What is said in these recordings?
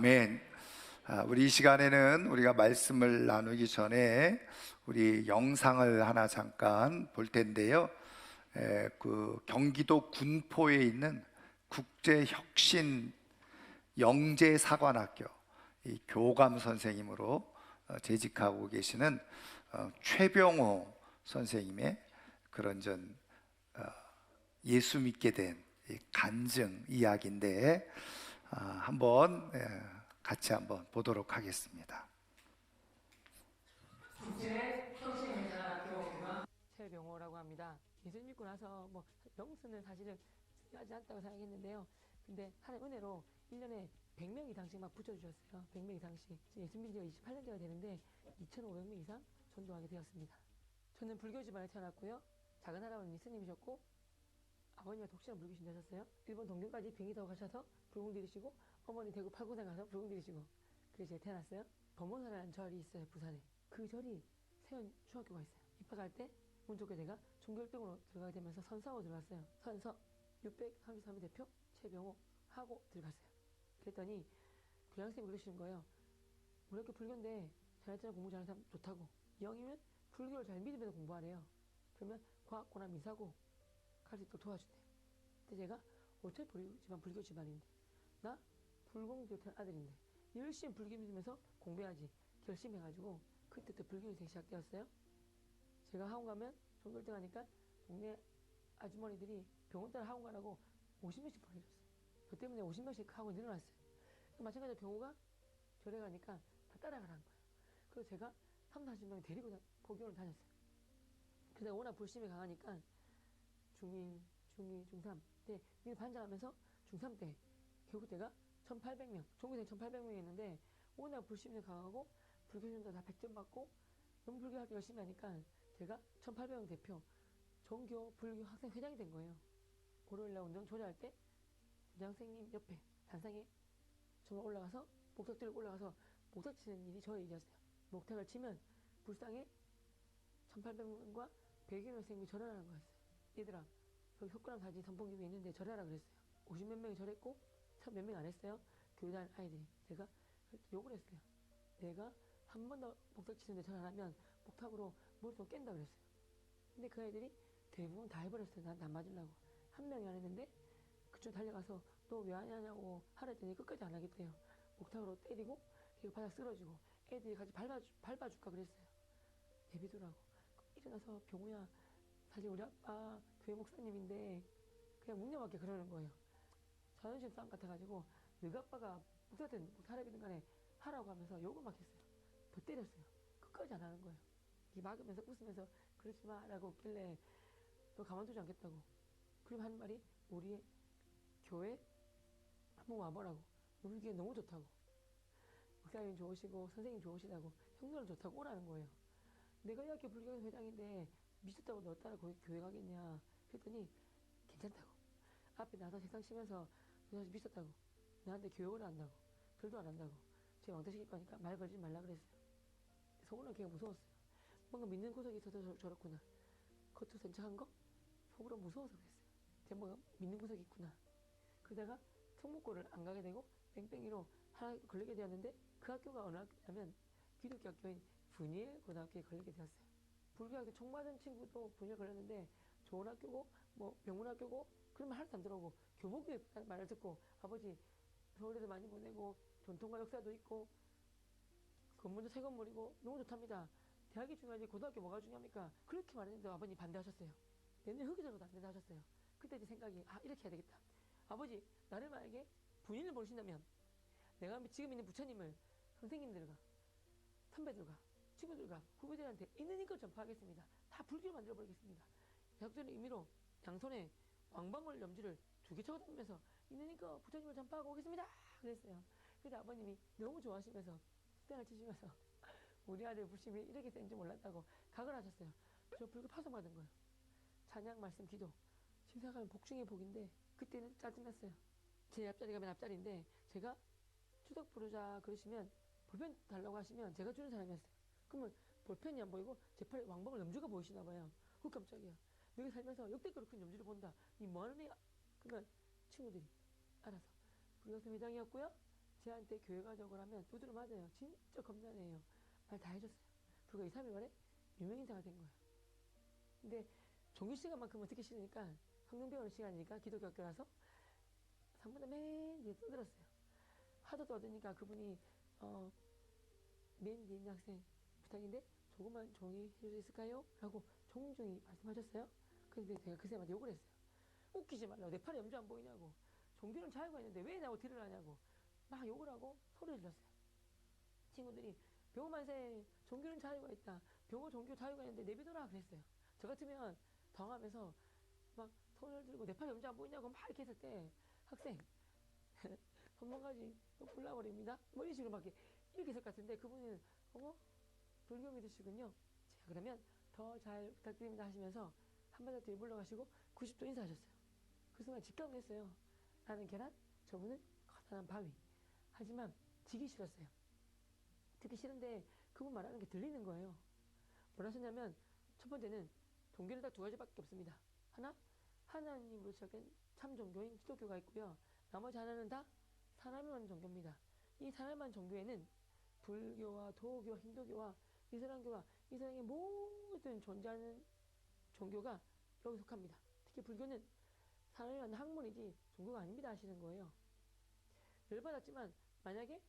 아멘. 우리 이 시간에는 우리가 말씀을 나누기 전에 우리 영상을 하나 잠깐 볼 텐데요. 그 경기도 군포에 있는 국제혁신 영재사관학교 이 교감 선생님으로 재직하고 계시는 최병호 선생님의 그런 예수 믿게 된 간증 이야기인데 한번 같이 한번 보도록 하겠습니다. 최병호라고 합니다. 예수 믿고 나서 영수는 사실은 중요하지 않다고 생각했는데요. 근데 하나님 은혜로 1년에 100명 이상씩 막 붙여주셨어요. 100명 이상씩. 예수 믿은 지가 28년째가 되는데 2,500명 이상 전도하게 되었습니다. 저는 불교 집안에 태어났고요. 작은 할아버님이 스님이셨고 아버님은 독실한 불교 신자셨어요. 일본 동경까지 비행기 타고 가셔서 불공 들이시고 어머니 대구 팔군에 가서 불공 들이시고 그래서 제가 태어났어요. 범원사라는 절이 있어요. 부산에. 그 절이 세연 중학교가 있어요. 입학할 때 운 좋게 제가 종교1등으로 들어가게 되면서 선사하고 들어갔어요. 선서 633회 대표 최병호 하고 들어갔어요. 그랬더니 교장선생님이 그러시는 거예요. 우리 학교 불교인데 자네처럼 공부 잘하는 사람 좋다고. 2학년이면 불교를 잘 믿으면서 공부하래요. 그러면 과학고나 미사고 갈 수 있도록 도와준대요. 근데 제가 어차피 불교 집안인데 나 불공교탄 아들인데 열심히 불교 믿으면서 공부해야지 결심해가지고 그때부터 불교 인생이 시작되었어요. 제가 학원 가면 종교 1등 하니까 동네 아주머니들이 병원 따라 학원 가라고 50명씩 보내줬어요. 저 때문에 50명씩 학원이 늘어났어요. 마찬가지로 병호가 절에 가니까 다 따라가라는 거예요. 그래서 제가 30-40명 데리고 포교를 다녔어요. 그러다 워낙 불심이 강하니까 중2, 중3 때 반장하면서 중3 때 결국 때가 1,800명, 종교생 1,800명이었는데 워낙 불심이 강하고 불교신자 다 100점 받고 너무 불교학교 열심히 하니까 제가 1,800명 대표 종교 불교 학생 회장이 된 거예요. 고려일라 운동 조례할 때 부장선생님 옆에 단상에 정말 올라가서 목탁 들고 올라가서 목탁 치는 일이 저의 일이었어요. 목탁을 치면 불상에 1,800명과 100여 명 선생님이 절하라는 거였어요. 얘들아 여기 석고랑 사진 선풍기 위에 있는데 절하라 그랬어요. 50몇 명이 절했고 몇 명 안 했어요. 교단 아이들이. 제가 욕을 했어요. 내가 한 번 더 목탁 치는데 절 안 하면 목탁으로 머리통 깬다 그랬어요. 근데 그 아이들이 대부분 다 해버렸어요. 나한테 안 맞으려고. 한 명이 안 했는데 그쪽 달려가서 너 왜 안 하냐고 하랬더니 끝까지 안 하겠대요. 목탁으로 때리고 그리고 바닥 쓰러지고 애들이 같이 밟아줄까 그랬어요. 내비두라고. 일어나서 병우야 사실 우리 아빠 교회 목사님인데 그냥 묵념하게 그러는 거예요. 자존심 싸움 같아가지고 너희 아빠가 목사든 목사라든 간에 하라고 하면서 욕을 막 했어요. 더 때렸어요. 끝까지 안 하는 거예요. 막으면서 웃으면서 그러지 마라고 했길래 너 가만두지 않겠다고. 그럼 하는 말이 우리 교회 한번 와보라고. 우리 교회 너무 좋다고. 목사님 좋으시고 선생님 좋으시다고 형들 좋다고 오라는 거예요. 내가 이 학교 불교 회장인데 미쳤다고 너 따라 거기 교회 가겠냐. 그랬더니 괜찮다고. 앞에 나서 세상 치면서 너 미쳤다고. 나한테 교육을 한다고. 절도 안 한다고. 제 왕따시킬 거니까 말 걸지 말라 그랬어요. 속으로는 걔가 무서웠어요. 뭔가 믿는 구석이 있어서 저렇구나. 겉으로 센척한 거? 속으로 무서워서 그랬어요. 제가 뭔가 믿는 구석이 있구나. 그러다가 성목고를 안 가게 되고 뺑뺑이로 하나 걸리게 되었는데 그 학교가 어느 학교냐면 기독교 학교인 분이엘 고등학교에 걸리게 되었어요. 불교학교 총 맞은 친구도 분이엘 걸렸는데 좋은 학교고 명문 학교고 그러면 하나도 안 들어오고 교복교육 말을 듣고 아버지 서울대도 많이 보내고 전통과 역사도 있고 건물도 새 건물이고 너무 좋답니다. 대학이 중요하지 고등학교 뭐가 중요합니까? 그렇게 말했는데 아버님 반대하셨어요. 내년 흑기적으로도 안 된다 하셨어요. 그때 제 생각이 이렇게 해야 되겠다. 아버지 나를 만약에 분인을 보신다면 내가 지금 있는 부처님을 선생님들과 선배들과 친구들과 후배들한테 있는 힘껏 전파하겠습니다. 다 불교로 만들어버리겠습니다. 대학적인 의미로 양손에 왕방울 염지를 2개 차고 다니면서 있는 힘껏 부처님을 전파하고 오겠습니다. 그랬어요. 그래서 아버님이 너무 좋아하시면서 땡을 치시면서 우리 아들 불심이 이렇게 센지 몰랐다고 각을 하셨어요. 저 불교 파송받은 거예요. 찬양, 말씀, 기도. 지금 생각하면 복 중에 복인데 그때는 짜증났어요. 제 앞자리 가면 앞자리인데 제가 추석 부르자 그러시면 볼펜 달라고 하시면 제가 주는 사람이었어요. 그러면 볼펜이 안 보이고 제 팔에 왕방울 염주가 보이시나 봐요. 깜짝이야. 내가 살면서 역대급으로 큰 염주를 본다. 니 뭐하는 애야? 그러면 친구들이 알아서 불교학생 회장이었고요. 쟤한테 교회 가자고 하면 두드려 맞아요. 진짜 겁나네요. 말 다 해줬어요. 불과 2, 3일 만에 유명인사가 된 거예요. 근데 종교 시간만큼은 듣기 싫으니까 성경 배우는 시간이니까 기독교 학교라서 상부대 맨 뒤에 떠들었어요. 하도 떠드니까 그분이 맨 뒤에 있는 학생 부탁인데 조금만 조용히 해줄 수 있을까요? 라고 종종히 말씀하셨어요. 근데 제가 그 쌤한테 욕을 했어요. 웃기지 말라고. 내 팔에 염주 안 보이냐고. 종교는 자유가 있는데 왜 나하고 딜을 하냐고. 막 욕을 하고 소리를 질렀어요. 친구들이 병호만세 종교는 자유가 있다. 병호 종교 자유가 있는데 내비둬라 그랬어요. 저 같으면 당하면서 막 손을 들고 내 팔에 염주 안 보이냐고 막 이렇게 했을 때 학생 손모가지 골라버립니다. 뭐 이런 식으로 막 이렇게 했을 것 같은데 그분은 어머 불교 믿으시군요. 자 그러면 더 잘 부탁드립니다 하시면서 한 발짝 뒤에 물러가시고 90도 인사하셨어요. 그 순간 직감을 했어요. 나는 계란, 저분은 커다란 바위. 하지만 지기 싫었어요. 듣기 싫은데 그분 말하는 게 들리는 거예요. 뭐라 하셨냐면 첫 번째는 종교는 딱 두 가지밖에 없습니다. 하나, 하나님으로 시작된 참 종교인 기독교가 있고요. 나머지 하나는 다 사람을 종교입니다. 이 사람만 종교에는 불교와 도교와 힌두교와 이슬람교와 이 세상의 모든 존재하는 종교가 여기 속합니다. 특히 불교는 사람이 만든 학문이지 종교가 아닙니다 하시는 거예요. 열받았지만 만약에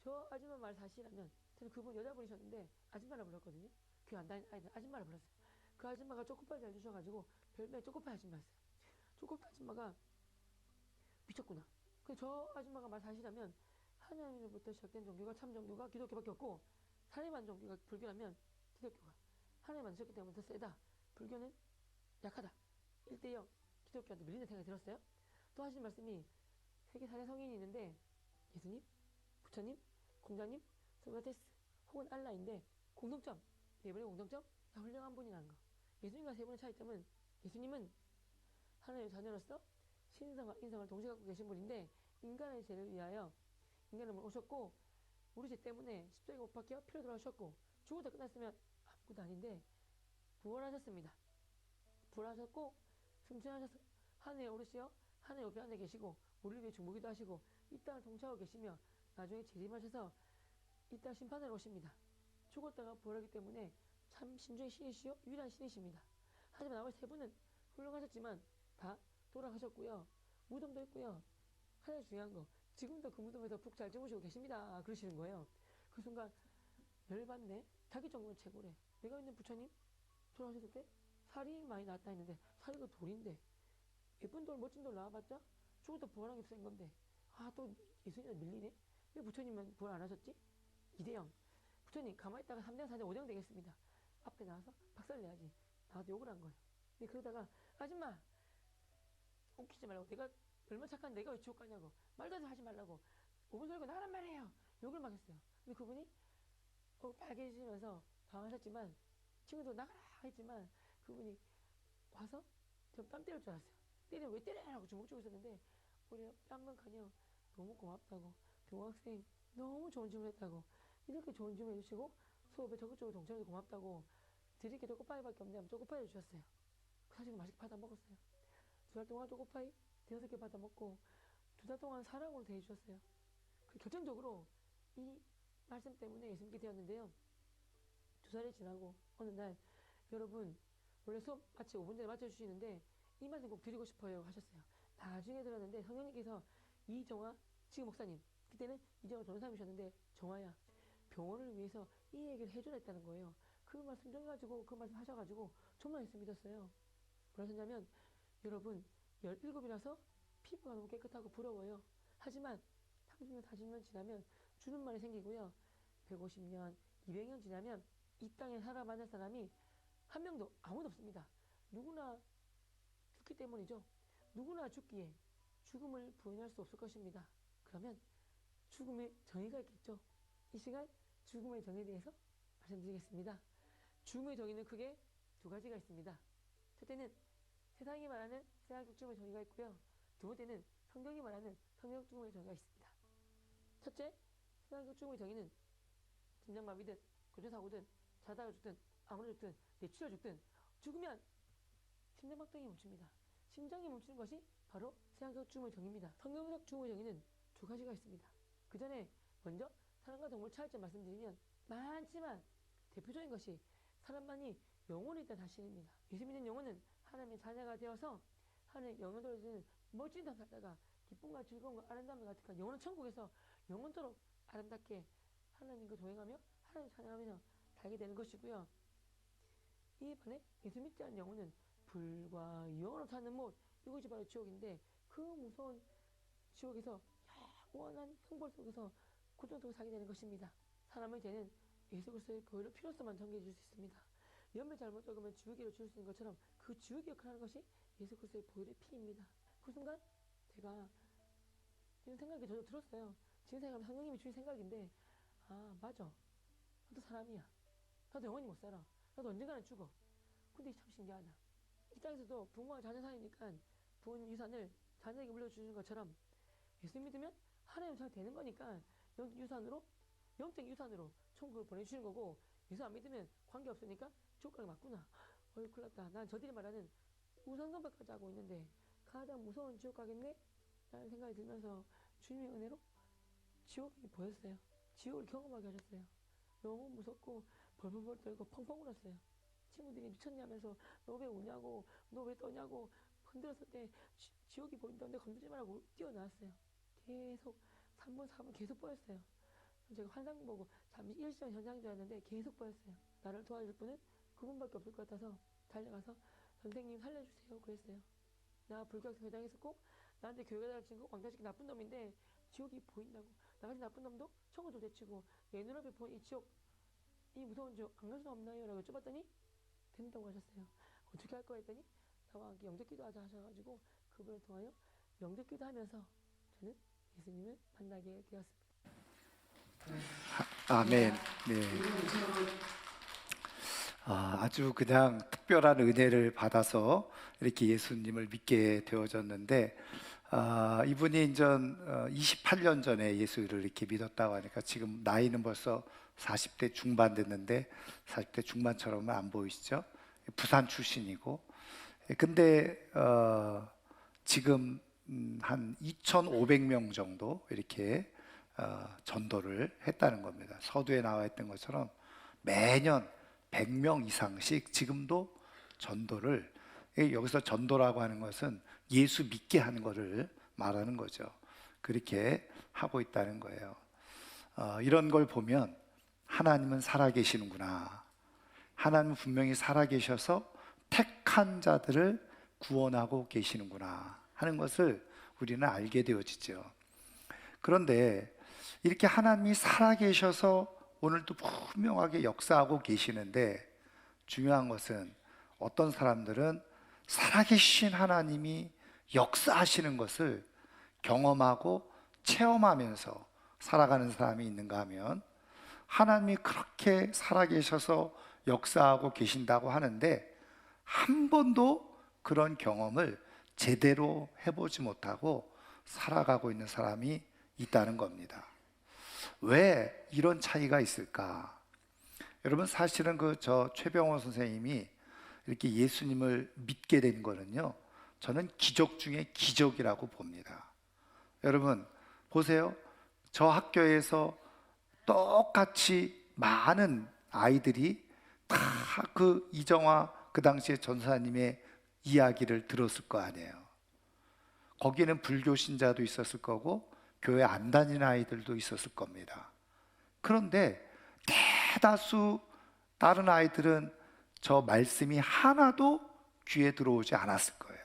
저 아줌마 말 사실이라면 저는 그분 여자분이셨는데 아줌마라 불렀거든요. 교회 안 다니는 아이들 아줌마라 불렀어요. 그 아줌마가 초코파이 잘 주셔가지고 별명이 초코파이 아줌마였어요. 초코파이 아줌마가 미쳤구나. 근데 저 아줌마가 말 사실이라면 하나님으로부터 시작된 종교가 참 종교가 기독교밖에 없고 사람만 종교가 불교라면 기독교가 하나님 만드셨기 때문에 더 세다. 불교는 약하다. 1대0 기독교한테 밀리는 생각이 들었어요. 또 하신 말씀이 세계 4대 성인이 있는데 예수님, 부처님, 공자님, 소크라테스 혹은 알라인데 공통점, 네 분의 공통점 다 훌륭한 분이라는 거. 예수님과 세 분의 차이점은 예수님은 하나님의 자녀로서 신성과 인성을 동시에 갖고 계신 분인데 인간의 죄를 위하여 인간을 오셨고 우리 죄 때문에 십자가에 못 박혀 피로 돌아오셨고 죽어도 끝났으면 아무것도 아닌데 부활하셨습니다. 부활하셨고 승천하셔서 하늘에 오르시어 하늘 옆에 앉아 계시고 우리를 위해 중보기도 하시고 이 땅을 통치하고 계시며 나중에 재림하셔서 이 땅 심판을 오십니다. 죽었다가 부활하기 때문에 참 신중의 신이시요 유일한 신이십니다. 하지만 나머지 세 분은 훌륭하셨지만 다 돌아가셨고요. 무덤도 있고요. 가장 중요한 거 지금도 그 무덤에서 푹 잘 주무시고 계십니다. 그러시는 거예요. 그 순간 열받네. 자기 정도면 최고래. 내가 있는 부처님 돌아가셨을 때 살이 많이 나왔다 했는데 살이 그 돌인데 예쁜 돌 멋진 돌 나와봤자 죽어도 부활하기 센 건데 아 또 예수님은 밀리네. 왜 부처님은 부활 안 하셨지? 2대0 부처님 가만히 있다가 3대0 4대0 5대0 되겠습니다. 앞에 나와서 박살 내야지. 나한테 욕을 한 거예요. 근데 그러다가 아줌마 웃기지 말라고. 내가 얼마나 착한 내가 왜 지옥 가냐고. 말도 하지 말라고. 5분 설고 나가란 말이에요. 욕을 막 했어요. 근데 그분이 빨개지면서 당하셨지만 친구도 나가라 했지만 그분이 와서 저 뺨 때릴 줄 알았어요. 때리면 왜 때려라고 주먹 쥐고 있었는데 우리 뺨은 가녕 너무 고맙다고 교학생 너무 좋은 질문 했다고 이렇게 좋은 질문 해주시고 수업에 적극적으로 동참해서 고맙다고 드릴 게 초코파이밖에 없냐면 초코파이를 주셨어요. 사실 맛있게 받아 먹었어요. 2달 동안 초코파이 6개 받아 먹고 2달 동안 사랑으로 대해주셨어요. 그 결정적으로 이 말씀 때문에 예수 믿게 되었는데요. 2달이 지나고 어느 날 여러분 원래 수업 마치 5분 전에 맞춰주시는데 이 말씀 꼭 드리고 싶어요 하셨어요. 나중에 들었는데 성령님께서 이정화 지금 목사님 그때는 이정화 전사님이셨는데 정화야 병원을 위해서 이 얘기를 해줘야 했다는 거예요. 그 말씀 정해가지고 그 말씀 하셔가지고 정말 예수 믿었어요. 그러셨냐면 여러분 17이라서 피부가 너무 깨끗하고 부러워요. 하지만 30년 40년 지나면 주는 말이 생기고요. 150년 200년 지나면 이 땅에 살아만날 사람이 한 명도 아무도 없습니다. 누구나 죽기 때문이죠. 누구나 죽기에 죽음을 부인할 수 없을 것입니다. 그러면 죽음의 정의가 있겠죠. 이 시간 죽음의 정의에 대해서 말씀드리겠습니다. 죽음의 정의는 크게 두 가지가 있습니다. 첫째는 세상이 말하는 세상적 죽음의 정의가 있고요. 두 번째는 성경이 말하는 성경적 죽음의 정의가 있습니다. 첫째, 세상적 죽음의 정의는 심장마비든 교통사고든 자다가 죽든 아무나 죽든 뇌출혈 죽든 죽으면 심장박동이 멈춥니다. 심장이 멈추는 것이 바로 세상적 죽음의 정의입니다. 성경적 죽음의 정의는 두 가지가 있습니다. 그 전에 먼저 사람과 동물 차이점 말씀드리면 많지만 대표적인 것이 사람만이 영혼이 있다는 사실입니다. 예수 믿는 영혼은 하나님의 자녀가 되어서 하나님의 영혼으로 주는 멋진 삶 살다가 기쁨과 즐거움과 아름다움을 가득한 영혼은 천국에서 영원토록 아름답게 하나님과 동행하며 하나님을 찬양하며 살게 되는 것이고요. 이에 반해 예수 믿지 않는 영혼은 불과 영원으로 사는 못, 이것이 바로 지옥인데 그 무서운 지옥에서 영원한 형벌 속에서 고통 속에 살게 되는 것입니다. 사람의 죄는 예수 그리스도의 보혈의 피로서만 정리해 줄 수 있습니다. 연배 잘못 적으면 지우개로 지울 수 있는 것처럼 그 지우개 역할을 하는 것이 예수 그리스도의 보혈의 피입니다. 그 순간 제가 이런 생각이 저도 들었어요. 지금 생각하면 성령님이 주신 생각인데 아 맞아, 나도 사람이야. 나도 영원히 못 살아. 나도 언젠가는 죽어. 근데 참 신기하다. 이 땅에서도 부모와 자녀 사이니까 부모님 유산을 자녀에게 물려주는 것처럼 예수 믿으면 하나님 잘 되는 거니까 유산으로, 영적 유산으로 천국을 보내주시는 거고, 예수 안 믿으면 관계 없으니까 지옥 가게 맞구나. 큰일 났다. 난 저들이 말하는 우상숭배까지 하고 있는데 가장 무서운 지옥 가겠네? 라는 생각이 들면서 주님의 은혜로 지옥이 보였어요. 지옥을 경험하게 하셨어요. 너무 무섭고 벌벌벌 떨고 펑펑 울었어요. 친구들이 미쳤냐면서 너 왜 우냐고, 너 왜 떠냐고 흔들었을 때 지옥이 보인다는데 건드리지 말라고 뛰어나왔어요. 계속 3번 4번 계속 보였어요. 제가 환상 보고 잠시 일시적 현상인 줄 알았는데 계속 보였어요. 나를 도와줄 분은 그분밖에 없을 것 같아서 달려가서 선생님 살려주세요 그랬어요. 나 불교학생 회장했었고 나한테 교회가 달 친구 왕자식 나쁜 놈인데 지옥이 보인다고. 나같이 나쁜 놈도 천국도 대치고 내 눈앞에 보인 이 지옥, 이 무서운 지옥 안 갈 수 없나요? 라고 여쭤봤더니 된다고 하셨어요. 어떻게 할 거야 했더니 나와 함께 영접기도 하자 하셔가지고 그분을 통하여 영접기도 하면서 저는 예수님을 만나게 되었습니다. 아멘. 네. 아주 그냥 특별한 은혜를 받아서 이렇게 예수님을 믿게 되어졌는데, 이분이 이제 28년 전에 예수를 이렇게 믿었다고 하니까 지금 나이는 벌써 40대 중반 됐는데 40대 중반처럼은 안 보이시죠? 부산 출신이고, 근데 지금 한 2,500명 정도 이렇게 전도를 했다는 겁니다. 서두에 나와 있던 것처럼 매년 100명 이상씩 지금도 전도를, 여기서 전도라고 하는 것은 예수 믿게 하는 것을 말하는 거죠. 그렇게 하고 있다는 거예요. 이런 걸 보면 하나님은 살아계시는구나, 하나님은 분명히 살아계셔서 택한 자들을 구원하고 계시는구나 하는 것을 우리는 알게 되어지죠. 그런데 이렇게 하나님이 살아계셔서 오늘도 분명하게 역사하고 계시는데, 중요한 것은 어떤 사람들은 살아계신 하나님이 역사하시는 것을 경험하고 체험하면서 살아가는 사람이 있는가 하면, 하나님이 그렇게 살아계셔서 역사하고 계신다고 하는데 한 번도 그런 경험을 제대로 해보지 못하고 살아가고 있는 사람이 있다는 겁니다. 왜 이런 차이가 있을까? 여러분, 사실은 저 최병호 선생님이 이렇게 예수님을 믿게 된 거는요, 저는 기적 중에 기적이라고 봅니다. 여러분 보세요. 저 학교에서 똑같이 많은 아이들이 다 그 이정화 그 당시에 전사님의 이야기를 들었을 거 아니에요. 거기는 불교 신자도 있었을 거고 교회 안 다니는 아이들도 있었을 겁니다. 그런데 대다수 다른 아이들은 저 말씀이 하나도 귀에 들어오지 않았을 거예요.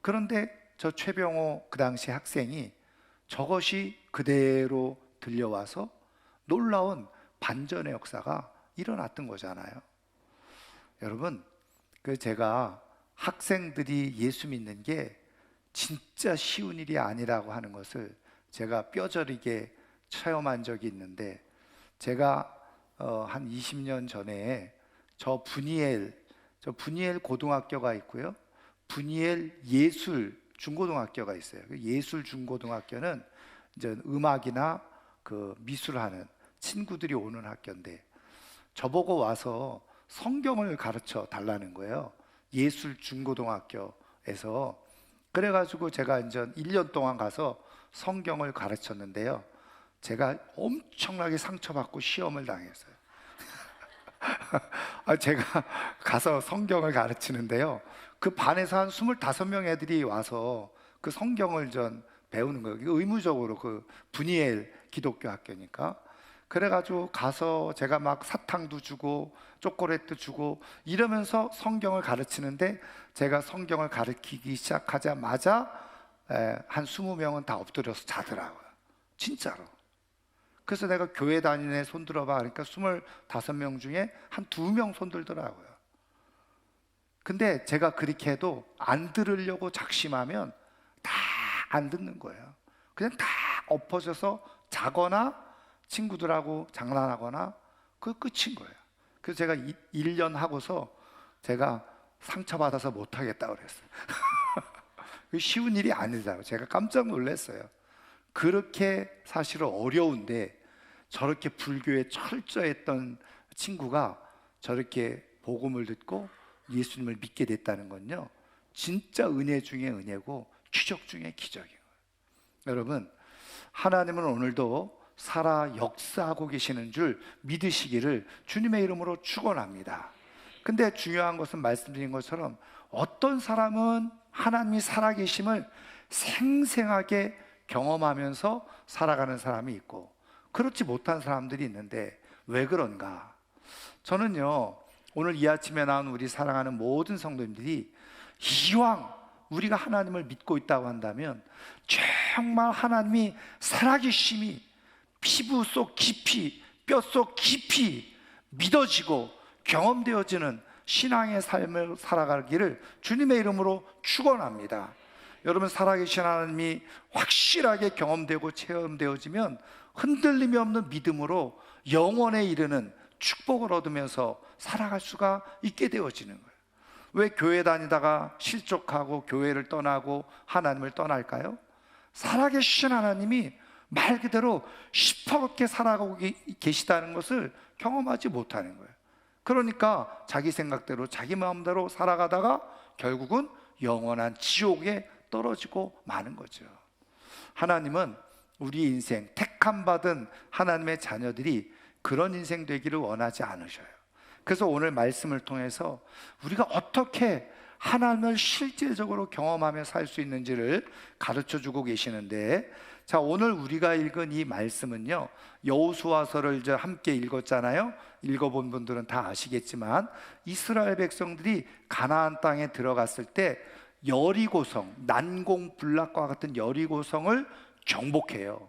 그런데 저 최병호 그 당시 학생이 저것이 그대로 들려와서 놀라운 반전의 역사가 일어났던 거잖아요. 여러분, 제가 학생들이 예수 믿는 게 진짜 쉬운 일이 아니라고 하는 것을 제가 뼈저리게 체험한 적이 있는데, 제가 한 20년 전에 저 분이엘 고등학교가 있고요, 분이엘 예술 중고등학교가 있어요. 예술 중고등학교는 이제 음악이나 그 미술하는 친구들이 오는 학교인데, 저보고 와서 성경을 가르쳐 달라는 거예요. 예술 중고등학교에서. 그래가지고 제가 이제 1년 동안 가서 성경을 가르쳤는데요. 제가 엄청나게 상처받고 시험을 당했어요. 제가 가서 성경을 가르치는데요. 그 반에서 한 25명 애들이 와서 그 성경을 전 배우는 거예요. 의무적으로 그 분이엘 기독교 학교니까. 그래가지고 가서 제가 막 사탕도 주고 초콜릿도 주고 이러면서 성경을 가르치는데, 제가 성경을 가르치기 시작하자마자 한 20명은 다 엎드려서 자더라고요. 진짜로. 그래서 내가 교회 다니는 애 손 들어봐 그러니까 25명 중에 한 2명 손 들더라고요. 근데 제가 그렇게 해도 안 들으려고 작심하면 다 안 듣는 거예요. 그냥 다 엎어져서 자거나 친구들하고 장난하거나 그 끝인 거예요. 그래서 제가 1년 하고서 제가 상처받아서 못하겠다고 그랬어요. 쉬운 일이 아니더라고요. 제가 깜짝 놀랐어요. 그렇게 사실은 어려운데 저렇게 불교에 철저했던 친구가 저렇게 복음을 듣고 예수님을 믿게 됐다는 건요, 진짜 은혜 중에 은혜고 기적 중에 기적이에요. 여러분, 하나님은 오늘도 살아 역사하고 계시는 줄 믿으시기를 주님의 이름으로 축원합니다. 근데 중요한 것은 말씀드린 것처럼 어떤 사람은 하나님이 살아계심을 생생하게 경험하면서 살아가는 사람이 있고, 그렇지 못한 사람들이 있는데 왜 그런가? 저는요, 오늘 이 아침에 나온 우리 사랑하는 모든 성도님들이 이왕 우리가 하나님을 믿고 있다고 한다면 정말 하나님이 살아계심이 피부 속 깊이, 뼛속 깊이 믿어지고 경험되어지는 신앙의 삶을 살아가기를 주님의 이름으로 축원합니다. 여러분, 살아계신 하나님이 확실하게 경험되고 체험되어지면 흔들림이 없는 믿음으로 영원에 이르는 축복을 얻으면서 살아갈 수가 있게 되어지는 거예요. 왜 교회 다니다가 실족하고 교회를 떠나고 하나님을 떠날까요? 살아계신 하나님이 말 그대로 시퍼렇게 살아가고 계시다는 것을 경험하지 못하는 거예요. 그러니까 자기 생각대로 자기 마음대로 살아가다가 결국은 영원한 지옥에 떨어지고 마는 거죠. 하나님은 우리 인생, 택함 받은 하나님의 자녀들이 그런 인생 되기를 원하지 않으셔요. 그래서 오늘 말씀을 통해서 우리가 어떻게 하나님을 실질적으로 경험하며 살 수 있는지를 가르쳐 주고 계시는데, 자, 오늘 우리가 읽은 이 말씀은요, 여호수아서를 이제 함께 읽었잖아요. 읽어본 분들은 다 아시겠지만 이스라엘 백성들이 가나안 땅에 들어갔을 때 여리고성, 난공불락과 같은 여리고성을 정복해요.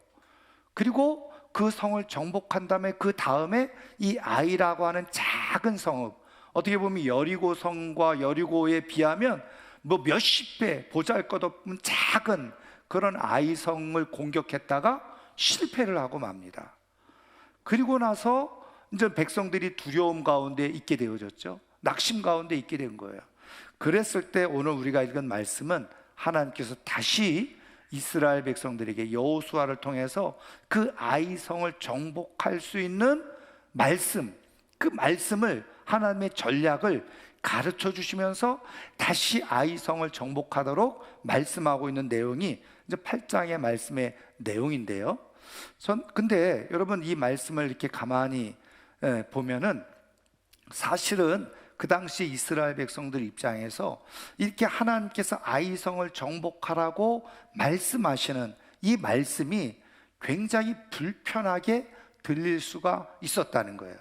그리고 그 성을 정복한 다음에 그 다음에 이 아이라고 하는 작은 성읍, 어떻게 보면 여리고성과 여리고에 비하면 뭐 몇십 배 보잘것없는 작은 그런 아이성을 공격했다가 실패를 하고 맙니다. 그리고 나서 이제 백성들이 두려움 가운데 있게 되어졌죠. 낙심 가운데 있게 된 거예요. 그랬을 때 오늘 우리가 읽은 말씀은 하나님께서 다시 이스라엘 백성들에게 여호수아를 통해서 그 아이성을 정복할 수 있는 말씀, 그 말씀을, 하나님의 전략을 가르쳐 주시면서 다시 아이성을 정복하도록 말씀하고 있는 내용이 이제 8장의 말씀의 내용인데요. 근데 여러분, 이 말씀을 이렇게 가만히 보면은 사실은 그 당시 이스라엘 백성들 입장에서 이렇게 하나님께서 아이성을 정복하라고 말씀하시는 이 말씀이 굉장히 불편하게 들릴 수가 있었다는 거예요.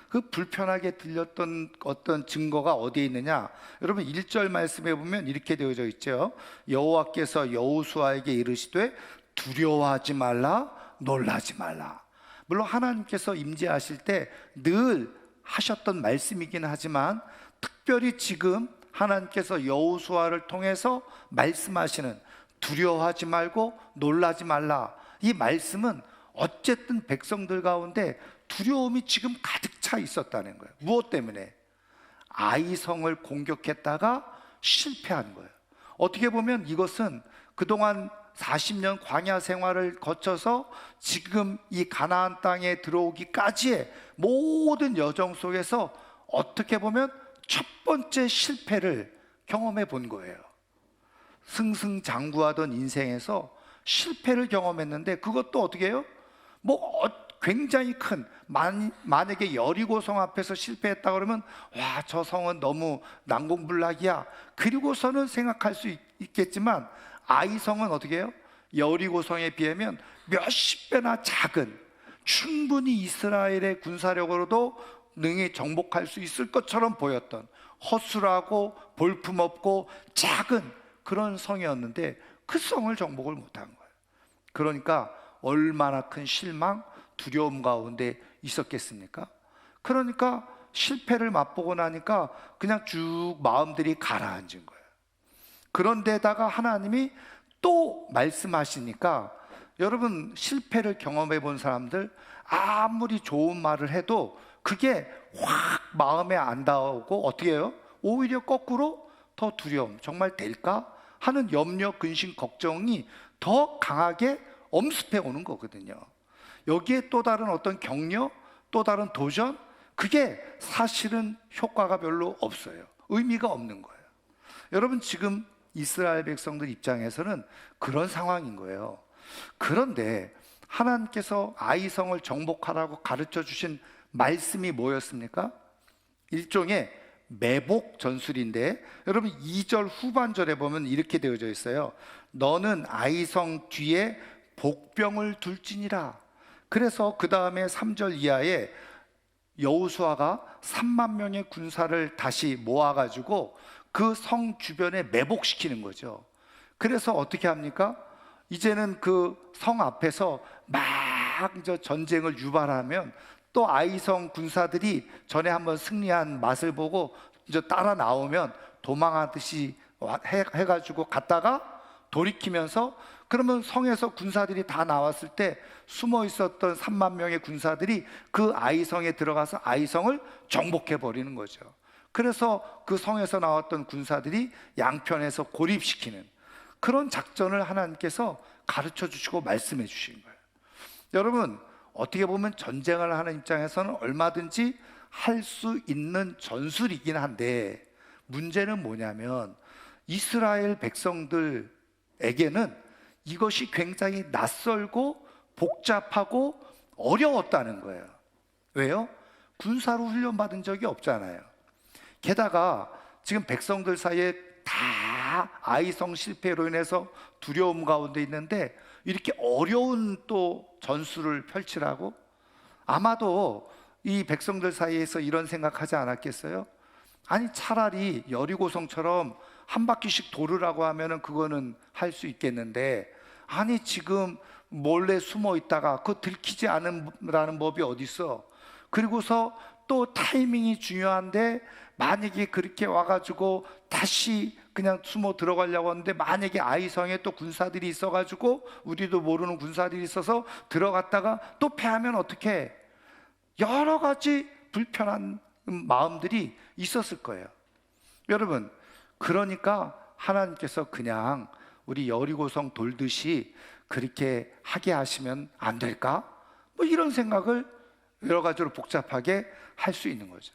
그 불편하게 들렸던 어떤 증거가 어디에 있느냐? 여러분, 1절 말씀에 보면 이렇게 되어져 있죠. 여호와께서 여호수아에게 이르시되 두려워하지 말라, 놀라지 말라. 물론 하나님께서 임재하실 때 늘 하셨던 말씀이긴 하지만 특별히 지금 하나님께서 여호수아를 통해서 말씀하시는 두려워하지 말고 놀라지 말라, 이 말씀은 어쨌든 백성들 가운데 두려움이 지금 가득 차 있었다는 거예요. 무엇 때문에? 아이성을 공격했다가 실패한 거예요. 어떻게 보면 이것은 그동안 40년 광야 생활을 거쳐서 지금 이 가나안 땅에 들어오기까지의 모든 여정 속에서 어떻게 보면 첫 번째 실패를 경험해 본 거예요. 승승장구하던 인생에서 실패를 경험했는데 그것도 어떻게 해요? 굉장히 큰, 만약에 여리고성 앞에서 실패했다 그러면 와, 저 성은 너무 난공불락이야, 그리고서는 생각할 수 있겠지만, 아이성은 어떻게 해요? 여리고성에 비하면 몇십 배나 작은, 충분히 이스라엘의 군사력으로도 능히 정복할 수 있을 것처럼 보였던 허술하고 볼품없고 작은 그런 성이었는데 그 성을 정복을 못한 거예요. 그러니까 얼마나 큰 실망, 두려움 가운데 있었겠습니까? 그러니까 실패를 맛보고 나니까 그냥 쭉 마음들이 가라앉은 거예요. 그런데다가 하나님이 또 말씀하시니까, 여러분 실패를 경험해 본 사람들 아무리 좋은 말을 해도 그게 확 마음에 안 닿고 어떻게 해요? 오히려 거꾸로 더 두려움, 정말 될까? 하는 염려, 근심, 걱정이 더 강하게 엄습해 오는 거거든요. 여기에 또 다른 어떤 격려, 또 다른 도전, 그게 사실은 효과가 별로 없어요. 의미가 없는 거예요. 여러분 지금 이스라엘 백성들 입장에서는 그런 상황인 거예요. 그런데 하나님께서 아이성을 정복하라고 가르쳐 주신 말씀이 뭐였습니까? 일종의 매복 전술인데, 여러분 2절 후반절에 보면 이렇게 되어져 있어요. 너는 아이성 뒤에 복병을 둘지니라. 그래서 그 다음에 3절 이하에 여호수아가 3만 명의 군사를 다시 모아가지고 그 성 주변에 매복시키는 거죠. 그래서 어떻게 합니까? 이제는 그 성 앞에서 막 이제 전쟁을 유발하면 또 아이성 군사들이 전에 한번 승리한 맛을 보고 이제 따라 나오면 도망하듯이 해가지고 갔다가 돌이키면서, 그러면 성에서 군사들이 다 나왔을 때 숨어 있었던 3만 명의 군사들이 그 아이성에 들어가서 아이성을 정복해 버리는 거죠. 그래서 그 성에서 나왔던 군사들이 양편에서 고립시키는 그런 작전을 하나님께서 가르쳐 주시고 말씀해 주신 거예요. 여러분 어떻게 보면 전쟁을 하는 입장에서는 얼마든지 할 수 있는 전술이긴 한데, 문제는 뭐냐면 이스라엘 백성들에게는 이것이 굉장히 낯설고 복잡하고 어려웠다는 거예요. 왜요? 군사로 훈련받은 적이 없잖아요. 게다가 지금 백성들 사이에 다 아이성 실패로 인해서 두려움 가운데 있는데 이렇게 어려운 또 전술을 펼치라고? 아마도 이 백성들 사이에서 이런 생각하지 않았겠어요? 아니 차라리 여리고성처럼 한 바퀴씩 돌으라고 하면은 그거는 할 수 있겠는데, 아니 지금 몰래 숨어 있다가 그거 들키지 않으라는 법이 어디 있어? 그리고서 또 타이밍이 중요한데 만약에 그렇게 와가지고 다시 그냥 숨어 들어가려고 하는데 만약에 아이성에 또 군사들이 있어가지고 우리도 모르는 군사들이 있어서 들어갔다가 또 패하면 어떡해? 여러 가지 불편한 마음들이 있었을 거예요. 여러분 그러니까 하나님께서 그냥 우리 여리고성 돌듯이 그렇게 하게 하시면 안 될까? 이런 생각을 여러 가지로 복잡하게 할 수 있는 거죠.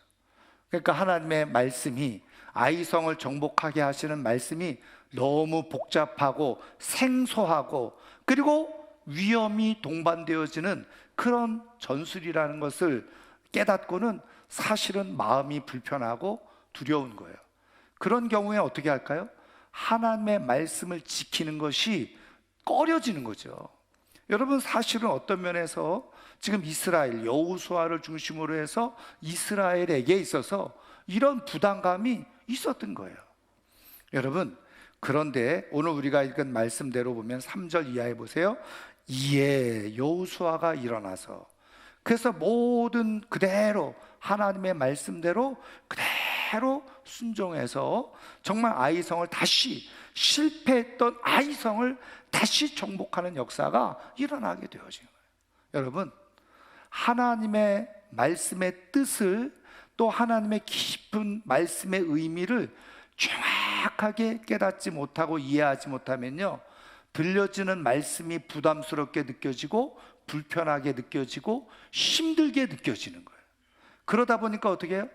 그러니까 하나님의 말씀이, 아이성을 정복하게 하시는 말씀이 너무 복잡하고 생소하고 그리고 위험이 동반되어지는 그런 전술이라는 것을 깨닫고는 사실은 마음이 불편하고 두려운 거예요. 그런 경우에 어떻게 할까요? 하나님의 말씀을 지키는 것이 꺼려지는 거죠. 여러분 사실은 어떤 면에서 지금 이스라엘 여호수아를 중심으로 해서 이스라엘에게 있어서 이런 부담감이 있었던 거예요. 여러분 그런데 오늘 우리가 읽은 말씀대로 보면 3절 이하에 보세요. 이에 여호수아가 일어나서, 그래서 모든 그대로 하나님의 말씀대로 그대로 순종해서 정말 아이성을 다시, 실패했던 아이성을 다시 정복하는 역사가 일어나게 되어진 거예요. 여러분 하나님의 말씀의 뜻을, 또 하나님의 깊은 말씀의 의미를 정확하게 깨닫지 못하고 이해하지 못하면요, 들려지는 말씀이 부담스럽게 느껴지고 불편하게 느껴지고 힘들게 느껴지는 거예요. 그러다 보니까 어떻게 해요?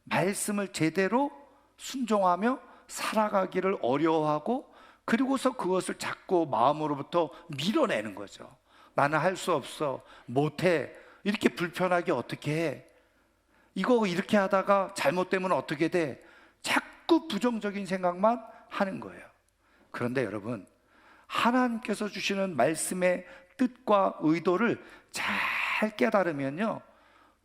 말씀을 제대로 순종하며 살아가기를 어려워하고 그리고서 그것을 자꾸 마음으로부터 밀어내는 거죠. 나는 할 수 없어, 못해, 이렇게 불편하게 어떻게 해, 이거 이렇게 하다가 잘못되면 어떻게 돼, 자꾸 부정적인 생각만 하는 거예요. 그런데 여러분, 하나님께서 주시는 말씀의 뜻과 의도를 잘 깨달으면요,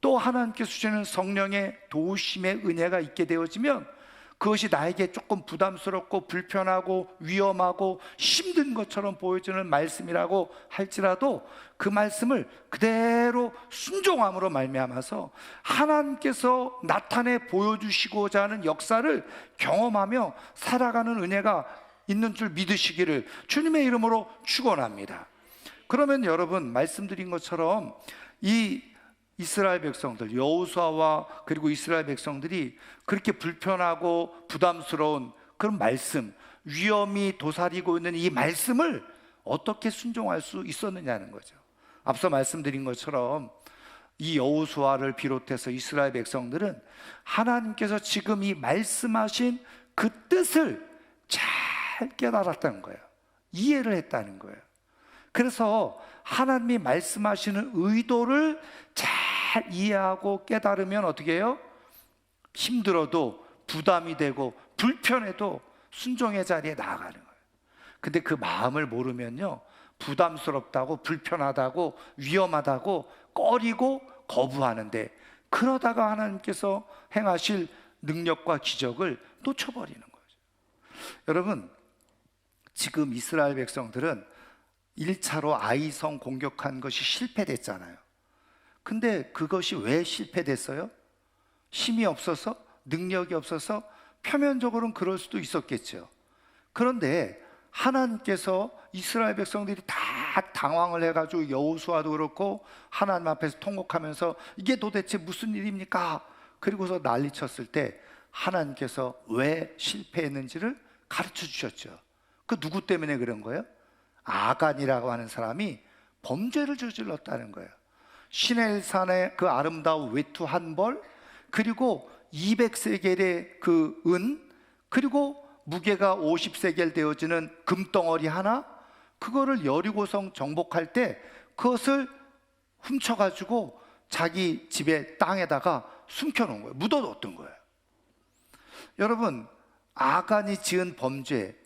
또 하나님께서 주시는 성령의 도우심의 은혜가 있게 되어지면 그것이 나에게 조금 부담스럽고 불편하고 위험하고 힘든 것처럼 보여지는 말씀이라고 할지라도 그 말씀을 그대로 순종함으로 말미암아서 하나님께서 나타내 보여주시고자 하는 역사를 경험하며 살아가는 은혜가 있는 줄 믿으시기를 주님의 이름으로 축원합니다. 그러면 여러분, 말씀드린 것처럼 이 이스라엘 백성들, 여호수아와 그리고 이스라엘 백성들이 그렇게 불편하고 부담스러운 그런 말씀, 위험이 도사리고 있는 이 말씀을 어떻게 순종할 수 있었느냐는 거죠. 앞서 말씀드린 것처럼 이 여호수아를 비롯해서 이스라엘 백성들은 하나님께서 지금 이 말씀하신 그 뜻을 잘 깨달았다는 거예요. 이해를 했다는 거예요. 그래서 하나님이 말씀하시는 의도를 잘 이해하고 깨달으면 어떻게 해요? 힘들어도, 부담이 되고 불편해도 순종의 자리에 나아가는 거예요. 근데 그 마음을 모르면요, 부담스럽다고, 불편하다고, 위험하다고 꺼리고 거부하는데, 그러다가 하나님께서 행하실 능력과 기적을 놓쳐버리는 거죠. 여러분, 지금 이스라엘 백성들은 1차로 아이성 공격한 것이 실패됐잖아요. 근데 그것이 왜 실패됐어요? 힘이 없어서? 능력이 없어서? 표면적으로는 그럴 수도 있었겠죠. 그런데 하나님께서 이스라엘 백성들이 다 당황을 해가지고 여호수아도 그렇고 하나님 앞에서 통곡하면서 이게 도대체 무슨 일입니까? 그리고서 난리쳤을 때 하나님께서 왜 실패했는지를 가르쳐 주셨죠. 그 누구 때문에 그런 거예요? 아간이라고 하는 사람이 범죄를 저질렀다는 거예요. 시내산의 그 아름다운 외투 한 벌, 그리고 200세겔의 그 은, 그리고 무게가 50세겔 되어지는 금덩어리 하나, 그거를 여리고성 정복할 때 그것을 훔쳐가지고 자기 집에 땅에다가 숨겨놓은 거예요. 묻어뒀던 거예요. 여러분, 아간이 지은 범죄,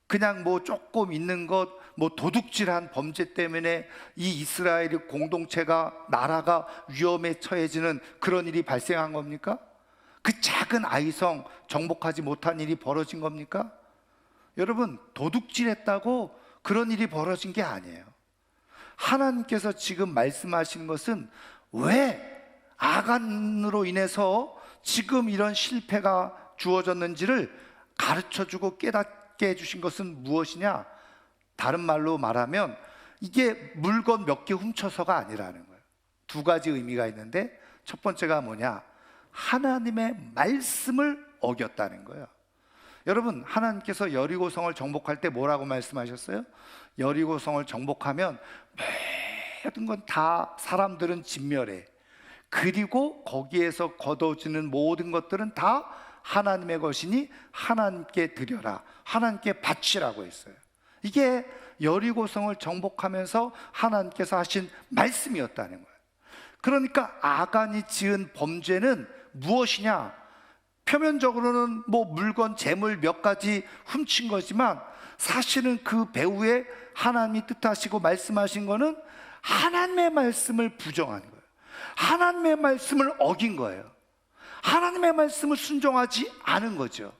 그냥 뭐 조금 있는 것, 뭐 도둑질한 범죄 때문에 이 이스라엘의 공동체가, 나라가 위험에 처해지는 그런 일이 발생한 겁니까? 그 작은 아이성 정복하지 못한 일이 벌어진 겁니까? 여러분, 도둑질했다고 그런 일이 벌어진 게 아니에요. 하나님께서 지금 말씀하시는 것은 왜 아간으로 인해서 지금 이런 실패가 주어졌는지를 가르쳐주고 깨닫게 해주신 것은 무엇이냐? 다른 말로 말하면 이게 물건 몇 개 훔쳐서가 아니라는 거예요. 두 가지 의미가 있는데, 첫 번째가 뭐냐? 하나님의 말씀을 어겼다는 거예요. 여러분, 하나님께서 여리고성을 정복할 때 뭐라고 말씀하셨어요? 여리고성을 정복하면 모든 건 다 사람들은 진멸해. 그리고 거기에서 거둬지는 모든 것들은 다 하나님의 것이니 하나님께 드려라, 하나님께 바치라고 했어요. 이게 여리고성을 정복하면서 하나님께서 하신 말씀이었다는 거예요. 그러니까 아간이 지은 범죄는 무엇이냐? 표면적으로는 뭐 물건, 재물 몇 가지 훔친 거지만 사실은 그 배후에 하나님이 뜻하시고 말씀하신 거는 하나님의 말씀을 부정한 거예요. 하나님의 말씀을 어긴 거예요. 하나님의 말씀을 순종하지 않은 거죠.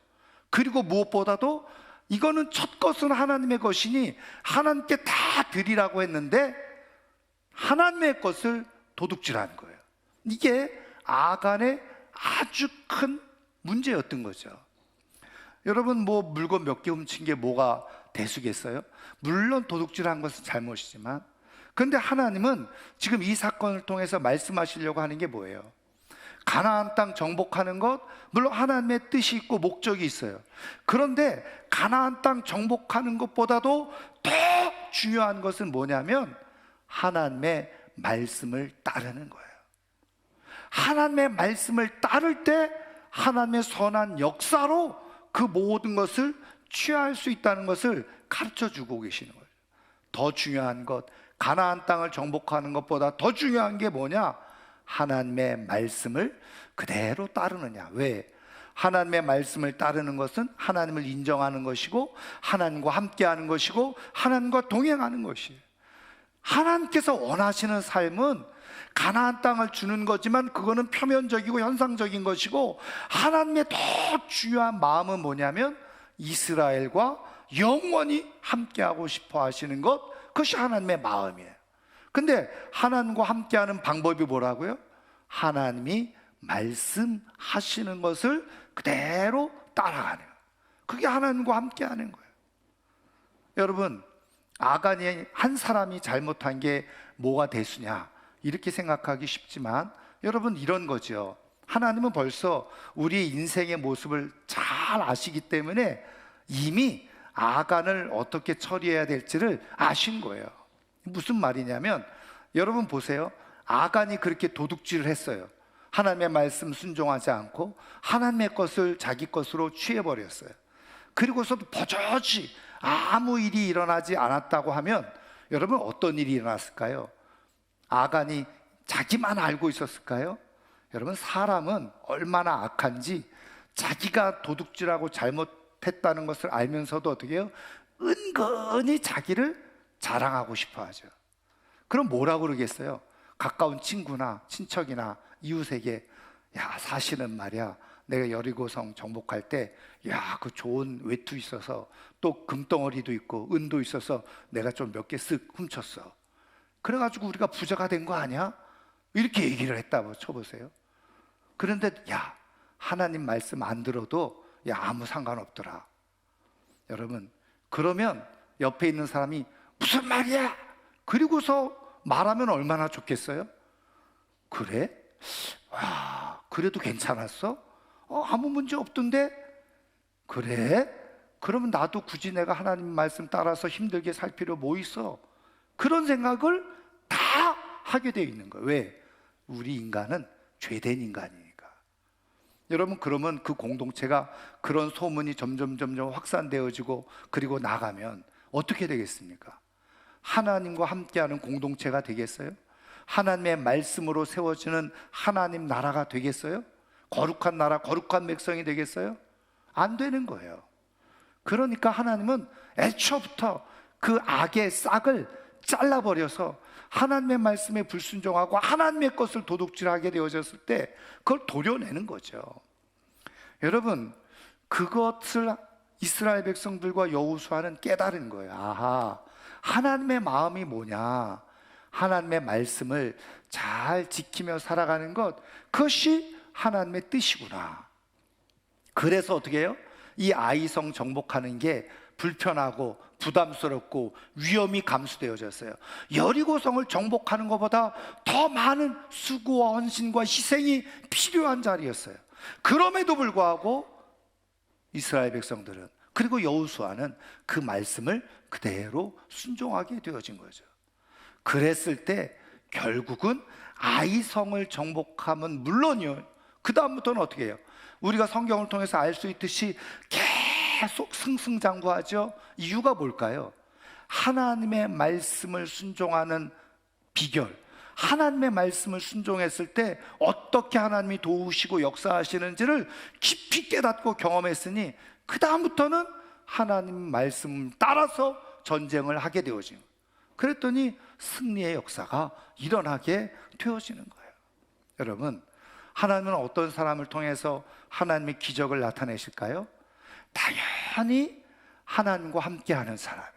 그리고 무엇보다도 이거는 첫 것은 하나님의 것이니 하나님께 다 드리라고 했는데 하나님의 것을 도둑질한 거예요. 이게 아간의 아주 큰 문제였던 거죠. 여러분, 뭐 물건 몇 개 훔친 게 뭐가 대수겠어요? 물론 도둑질한 것은 잘못이지만, 그런데 하나님은 지금 이 사건을 통해서 말씀하시려고 하는 게 뭐예요? 가나안 땅 정복하는 것, 물론 하나님의 뜻이 있고 목적이 있어요. 그런데 가나안 땅 정복하는 것보다도 더 중요한 것은 뭐냐면 하나님의 말씀을 따르는 거예요. 하나님의 말씀을 따를 때 하나님의 선한 역사로 그 모든 것을 취할 수 있다는 것을 가르쳐 주고 계시는 거예요. 더 중요한 것, 가나안 땅을 정복하는 것보다 더 중요한 게 뭐냐? 하나님의 말씀을 그대로 따르느냐. 왜? 하나님의 말씀을 따르는 것은 하나님을 인정하는 것이고, 하나님과 함께하는 것이고, 하나님과 동행하는 것이에요. 하나님께서 원하시는 삶은 가나안 땅을 주는 거지만 그거는 표면적이고 현상적인 것이고, 하나님의 더 중요한 마음은 뭐냐면 이스라엘과 영원히 함께하고 싶어 하시는 것, 그것이 하나님의 마음이에요. 근데 하나님과 함께하는 방법이 뭐라고요? 하나님이 말씀하시는 것을 그대로 따라가는 거예요. 그게 하나님과 함께하는 거예요. 여러분, 아간이 한 사람이 잘못한 게 뭐가 대수냐 이렇게 생각하기 쉽지만, 여러분 이런 거죠. 하나님은 벌써 우리의 인생의 모습을 잘 아시기 때문에 이미 아간을 어떻게 처리해야 될지를 아신 거예요. 무슨 말이냐면, 여러분 보세요. 아간이 그렇게 도둑질을 했어요. 하나님의 말씀 순종하지 않고 하나님의 것을 자기 것으로 취해버렸어요. 그리고서도 버젓이 아무 일이 일어나지 않았다고 하면 여러분 어떤 일이 일어났을까요? 아간이 자기만 알고 있었을까요? 여러분, 사람은 얼마나 악한지 자기가 도둑질하고 잘못했다는 것을 알면서도 어떻게 해요? 은근히 자기를 자랑하고 싶어 하죠. 그럼 뭐라고 그러겠어요? 가까운 친구나 친척이나 이웃에게, 야, 사실은 말이야, 내가 여리고성 정복할 때, 야, 그 좋은 외투 있어서, 또 금덩어리도 있고 은도 있어서 내가 좀 몇 개 쓱 훔쳤어. 그래가지고 우리가 부자가 된 거 아니야? 이렇게 얘기를 했다고 쳐보세요. 그런데 야, 하나님 말씀 안 들어도 야, 아무 상관없더라. 여러분, 그러면 옆에 있는 사람이 무슨 말이야? 그리고서 말하면 얼마나 좋겠어요? 그래? 와, 그래도 괜찮았어? 아무 문제 없던데? 그래? 그러면 나도 굳이 내가 하나님 말씀 따라서 힘들게 살 필요 뭐 있어? 그런 생각을 다 하게 돼 있는 거예요. 왜? 우리 인간은 죄된 인간이니까. 여러분, 그러면 그 공동체가 그런 소문이 점점 확산되어지고 그리고 나가면 어떻게 되겠습니까? 하나님과 함께하는 공동체가 되겠어요? 하나님의 말씀으로 세워지는 하나님 나라가 되겠어요? 거룩한 나라, 거룩한 백성이 되겠어요? 안 되는 거예요. 그러니까 하나님은 애초부터 그 악의 싹을 잘라버려서 하나님의 말씀에 불순종하고 하나님의 것을 도둑질하게 되어졌을 때 그걸 도려내는 거죠. 여러분, 그것을 이스라엘 백성들과 여호수아는 깨달은 거예요. 아하, 하나님의 마음이 뭐냐? 하나님의 말씀을 잘 지키며 살아가는 것, 그것이 하나님의 뜻이구나. 그래서 어떻게 해요? 이 아이성 정복하는 게 불편하고 부담스럽고 위험이 감수되어졌어요. 여리고성을 정복하는 것보다 더 많은 수고와 헌신과 희생이 필요한 자리였어요. 그럼에도 불구하고 이스라엘 백성들은, 그리고 여호수아는 그 말씀을 그대로 순종하게 되어진 거죠. 그랬을 때 결국은 아이성을 정복하면 물론이요, 그 다음부터는 어떻게 해요? 우리가 성경을 통해서 알 수 있듯이 계속 승승장구하죠. 이유가 뭘까요? 하나님의 말씀을 순종하는 비결, 하나님의 말씀을 순종했을 때 어떻게 하나님이 도우시고 역사하시는지를 깊이 깨닫고 경험했으니 그 다음부터는 하나님 말씀 따라서 전쟁을 하게 되어진 거예요. 그랬더니 승리의 역사가 일어나게 되어지는 거예요. 여러분, 하나님은 어떤 사람을 통해서 하나님의 기적을 나타내실까요? 당연히 하나님과 함께하는 사람이에요.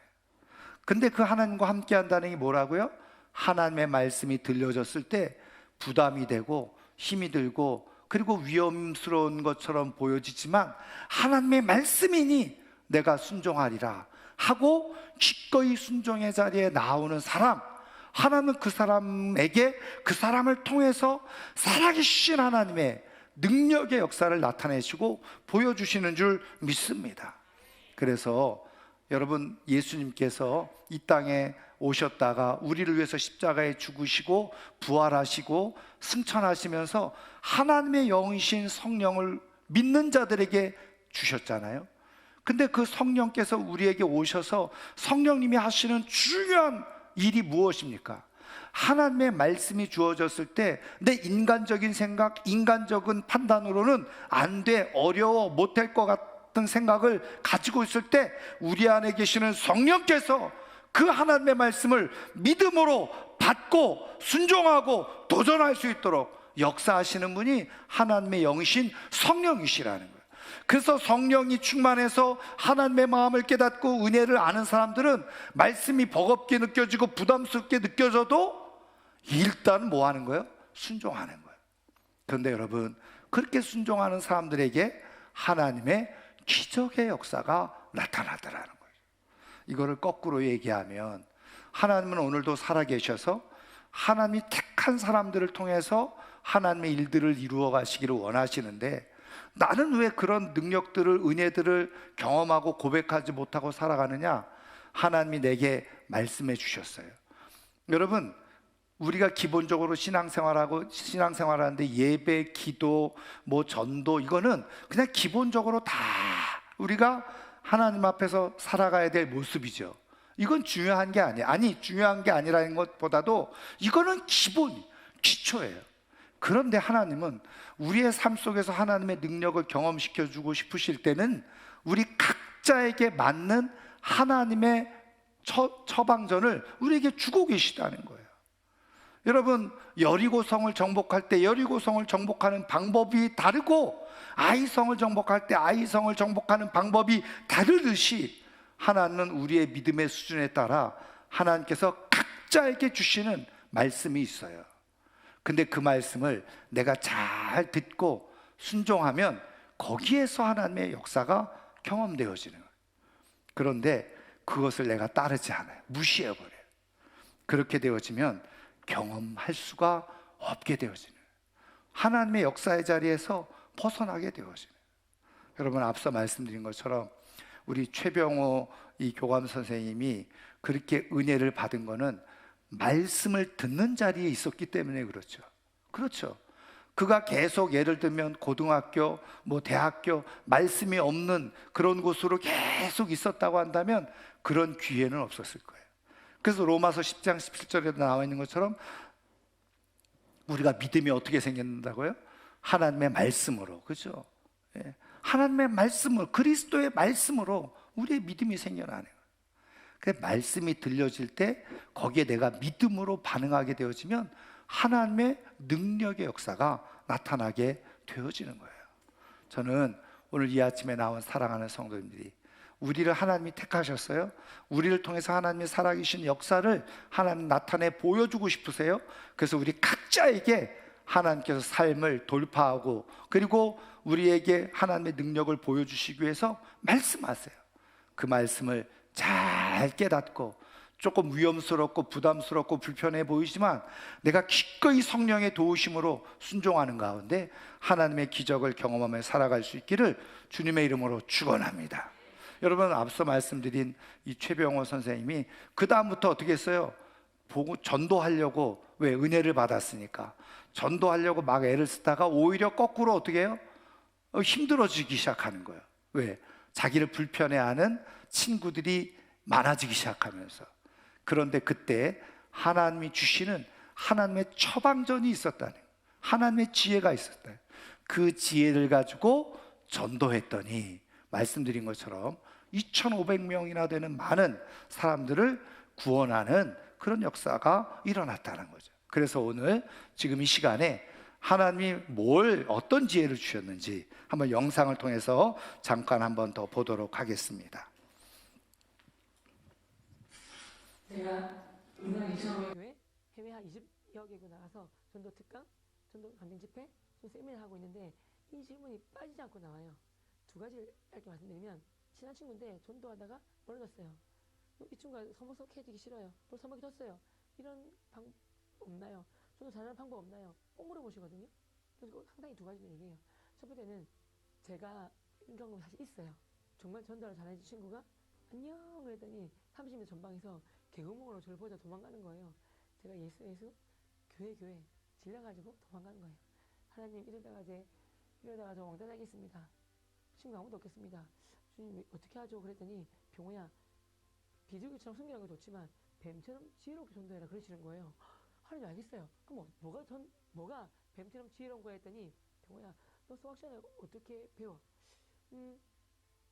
근데 그 하나님과 함께한다는 게 뭐라고요? 하나님의 말씀이 들려졌을 때 부담이 되고 힘이 들고 그리고 위험스러운 것처럼 보여지지만 하나님의 말씀이니 내가 순종하리라 하고 기꺼이 순종의 자리에 나오는 사람, 하나님은 그 사람에게, 그 사람을 통해서 살아계신 하나님의 능력의 역사를 나타내시고 보여주시는 줄 믿습니다. 그래서 여러분, 예수님께서 이 땅에 오셨다가 우리를 위해서 십자가에 죽으시고 부활하시고 승천하시면서 하나님의 영이신 성령을 믿는 자들에게 주셨잖아요. 근데 그 성령께서 우리에게 오셔서 성령님이 하시는 중요한 일이 무엇입니까? 하나님의 말씀이 주어졌을 때 내 인간적인 생각, 인간적인 판단으로는 안 돼, 어려워, 못할 것 같은 생각을 가지고 있을 때 우리 안에 계시는 성령께서 그 하나님의 말씀을 믿음으로 받고 순종하고 도전할 수 있도록 역사하시는 분이 하나님의 영이신 성령이시라는 거예요. 그래서 성령이 충만해서 하나님의 마음을 깨닫고 은혜를 아는 사람들은 말씀이 버겁게 느껴지고 부담스럽게 느껴져도 일단 뭐 하는 거예요? 순종하는 거예요. 그런데 여러분, 그렇게 순종하는 사람들에게 하나님의 기적의 역사가 나타나더라는 거예요. 이거를 거꾸로 얘기하면 하나님은 오늘도 살아계셔서 하나님이 택한 사람들을 통해서 하나님의 일들을 이루어 가시기를 원하시는데, 나는 왜 그런 능력들을, 은혜들을 경험하고 고백하지 못하고 살아가느냐? 하나님이 내게 말씀해 주셨어요. 여러분, 우리가 기본적으로 신앙생활하는데 예배, 기도, 뭐 전도, 이거는 그냥 기본적으로 다 우리가 하나님 앞에서 살아가야 될 모습이죠. 이건 중요한 게 아니에요. 아니, 중요한 게 아니라는 것보다도 이거는 기본, 기초예요. 그런데 하나님은 우리의 삶 속에서 하나님의 능력을 경험시켜주고 싶으실 때는 우리 각자에게 맞는 하나님의 처방전을 우리에게 주고 계시다는 거예요. 여러분, 여리고성을 정복할 때 여리고성을 정복하는 방법이 다르고, 아이성을 정복할 때 아이성을 정복하는 방법이 다르듯이 하나님은 우리의 믿음의 수준에 따라 하나님께서 각자에게 주시는 말씀이 있어요. 근데 그 말씀을 내가 잘 듣고 순종하면 거기에서 하나님의 역사가 경험되어지는 거예요. 그런데 그것을 내가 따르지 않아요. 무시해버려요. 그렇게 되어지면 경험할 수가 없게 되어지는 거예요. 하나님의 역사의 자리에서 벗어나게 되어지는 거예요. 여러분, 앞서 말씀드린 것처럼 우리 최병호 이 교감 선생님이 그렇게 은혜를 받은 거는 말씀을 듣는 자리에 있었기 때문에 그렇죠. 그렇죠. 그가 계속, 예를 들면 고등학교, 뭐 대학교, 말씀이 없는 그런 곳으로 계속 있었다고 한다면 그런 기회는 없었을 거예요. 그래서 로마서 10장 17절에도 나와 있는 것처럼 우리가 믿음이 어떻게 생겼다고요? 하나님의 말씀으로. 그렇죠? 예. 하나님의 말씀으로, 그리스도의 말씀으로 우리의 믿음이 생겨나는 거예요. 그 말씀이 들려질 때 거기에 내가 믿음으로 반응하게 되어지면 하나님의 능력의 역사가 나타나게 되어지는 거예요. 저는 오늘 이 아침에 나온 사랑하는 성도님들이, 우리를 하나님이 택하셨어요. 우리를 통해서 하나님이 살아계신 역사를 하나님 나타내 보여주고 싶으세요. 그래서 우리 각자에게 하나님께서 삶을 돌파하고, 그리고 우리에게 하나님의 능력을 보여주시기 위해서 말씀하세요. 그 말씀을 잘 깨닫고, 조금 위험스럽고 부담스럽고 불편해 보이지만 내가 기꺼이 성령의 도우심으로 순종하는 가운데 하나님의 기적을 경험하며 살아갈 수 있기를 주님의 이름으로 축원합니다. 여러분, 앞서 말씀드린 이 최병호 선생님이 그 다음부터 어떻게 했어요? 보고 전도하려고, 왜? 은혜를 받았으니까 전도하려고 막 애를 쓰다가 오히려 거꾸로 어떻게 해요? 힘들어지기 시작하는 거예요. 왜? 자기를 불편해하는 친구들이 많아지기 시작하면서. 그런데 그때 하나님이 주시는 하나님의 처방전이 있었다는 거예요. 하나님의 지혜가 있었다. 그 지혜를 가지고 전도했더니 말씀드린 것처럼 2,500명이나 되는 많은 사람들을 구원하는 그런 역사가 일어났다는 거죠. 그래서 오늘 지금 이 시간에 하나님이 어떤 지혜를 주셨는지 한번 영상을 통해서 잠깐 한번 더 보도록 하겠습니다. 제가 인상 2,500 교회, 해외 한 20여 개국 나가서 전도 특강, 전도 감정 집회, 세미나를 하고 있는데 이 질문이 빠지지 않고 나와요. 두 가지를 짧게 말씀드리면, 친한 친구인데 전도하다가 멀어졌어요. 이 친구가 서먹서먹해지기 싫어요. 또 서먹해졌어요. 이런 방법 없나요? 전도 잘하는 방법 없나요? 꼭 물어보시거든요. 그래서 상당히 두 가지를 얘기해요. 첫 번째는 제가 이런 경험 사실 있어요. 정말 전도를 잘해준 친구가 안녕 그랬더니 30년 전방에서 개구멍으로 저를 보자 도망가는 거예요. 제가 예수 교회 질려가지고 도망가는 거예요. 하나님, 이러다가 저 왕따 나겠습니다. 친구 아무도 없겠습니다. 주님 어떻게 하죠? 그랬더니 병호야 비둘기처럼 순결하게 좋지만 뱀처럼 지혜롭게 전도해라 그러시는 거예요. 하나님 알겠어요. 그럼 뭐가 뱀처럼 지혜로운 거야 했더니 병호야 너 수학 시간에 어떻게 배워?